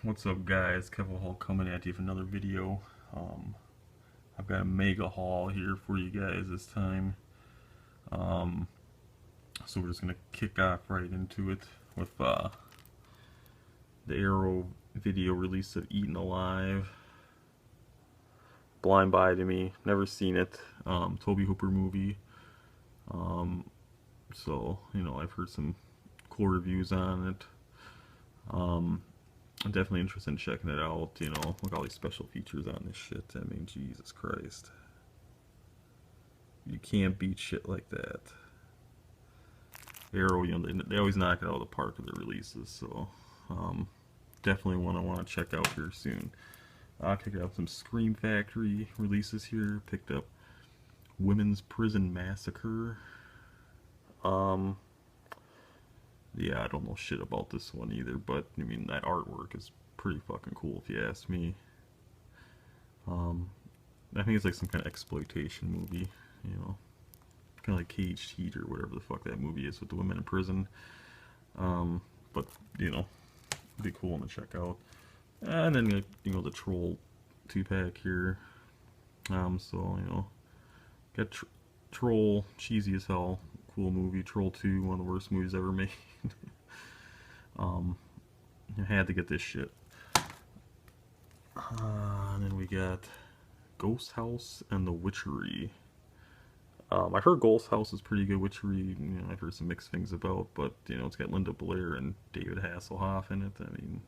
What's up, guys? Kevin Hall coming at you with another video. I've got a mega haul here for you guys this time. Um, so we're just gonna kick off right into it with the Arrow video release of Eaten Alive. Blind Buy to me, never seen it. Toby Hooper movie. Um, so I've heard some cool reviews on it. I'm definitely interested in checking it out. Look at all these special features on this shit. I mean, Jesus Christ. You can't beat shit like that. Arrow, they always knock it out of the park with their releases, so definitely one I want to check out here soon. I'll kick out some Scream Factory releases here. Picked up Women's Prison Massacre. Yeah, I don't know shit about this one either, but I mean that artwork is pretty fucking cool if you ask me. I think it's like some kind of exploitation movie, kind of like Caged Heat or whatever the fuck that movie is with the women in prison. But it'd be cool to check out. And then the Troll 2-pack here. Got Troll, cheesy as hell, cool movie. Troll 2, one of the worst movies ever made. I had to get this shit. And then we got Ghost House and The Witchery. I've heard Ghost House is pretty good. Witchery, I've heard some mixed things about, but it's got Linda Blair and David Hasselhoff in it. I mean,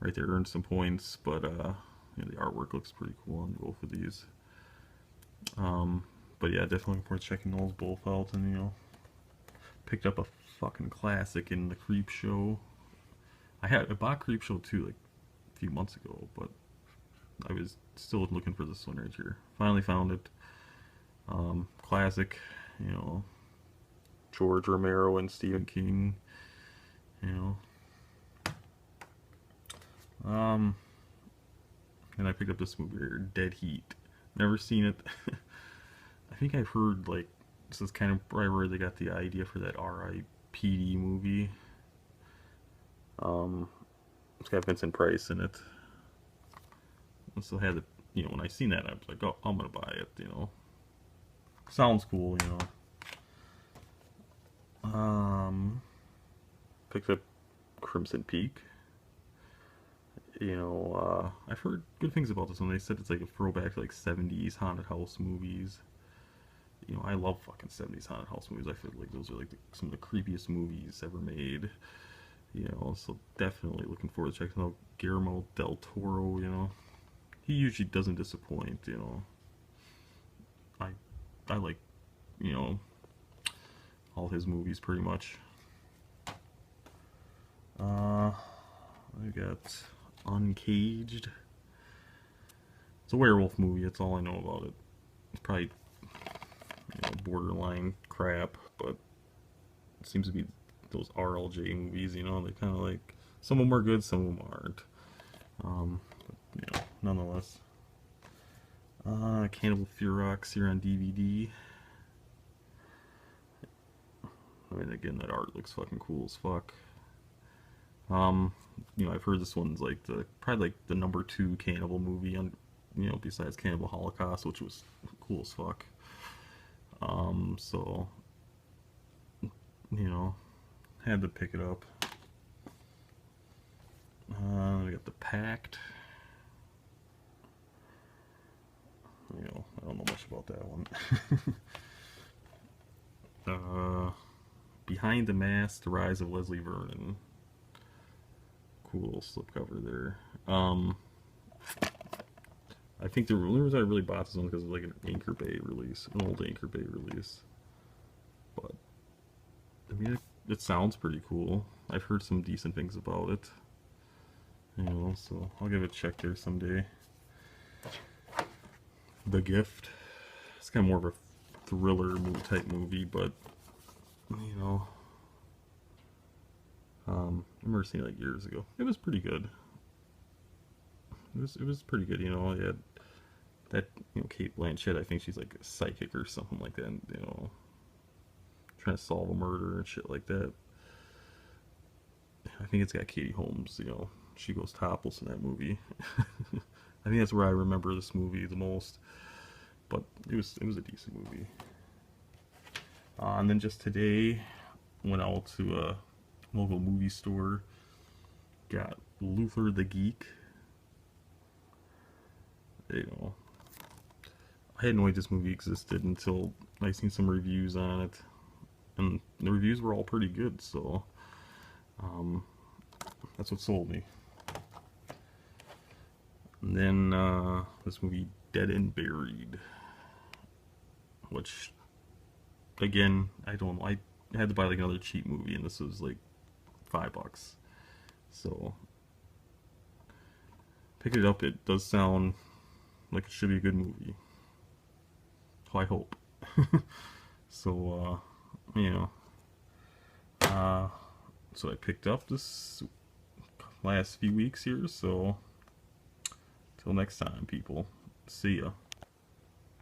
right there earned some points, but the artwork looks pretty cool on both of these. But yeah, definitely worth checking those both out. And picked up a fucking classic in the Creep Show. I bought Creep Show 2 like a few months ago, but I was still looking for this one right here. Finally found it. Classic, George Romero and Stephen King, and I picked up this movie here, Dead Heat. Never seen it. I think I've heard like this is kind of right where they got the idea for that R.I.P.D. movie. It's got Vincent Price in it. I still had it, when I seen that I was like, oh, I'm gonna buy it, Sounds cool, Picked up Crimson Peak. I've heard good things about this one. They said it's like a throwback to like 70s haunted house movies. I love fucking 70s haunted house movies. I feel like those are like some of the creepiest movies ever made. So definitely looking forward to checking out Guillermo del Toro. He usually doesn't disappoint. I like, all his movies pretty much. I got Uncaged. It's a werewolf movie. That's all I know about it. It's probably borderline crap, but it seems to be those RLJ movies. They're kind of like some of them are good, some of them aren't. But, nonetheless. Cannibal Ferox here on DVD. I mean, again, that art looks fucking cool as fuck. I've heard this one's like probably like the number 2 cannibal movie on, besides Cannibal Holocaust, which was cool as fuck. So, had to pick it up. We got The Pact. I don't know much about that one. Behind the Mask, The Rise of Leslie Vernon. Cool little slipcover there. I think the only reason I really bought this one because of like an Anchor Bay release, an old Anchor Bay release. But I mean, it sounds pretty cool. I've heard some decent things about it. So I'll give it a check there someday. The Gift. It's kind of more of a thriller type movie, but I remember seeing it like years ago. It was pretty good. It was pretty good. It had that Cate Blanchett. I think she's like a psychic or something like that. And, trying to solve a murder and shit like that. I think it's got Katie Holmes. She goes topless in that movie. I think that's where I remember this movie the most. But it was a decent movie. And then just today, went out to a local movie store. Got Luther the Geek. You know, I had no idea this movie existed until I seen some reviews on it, and the reviews were all pretty good. So that's what sold me. And then this movie Dead and Buried, which again I don't know. I had to buy like another cheap movie, and this was like $5. So pick it up. It does sound like it should be a good movie. I hope. So you know, so I picked up this last few weeks here. So till next time, people. See ya.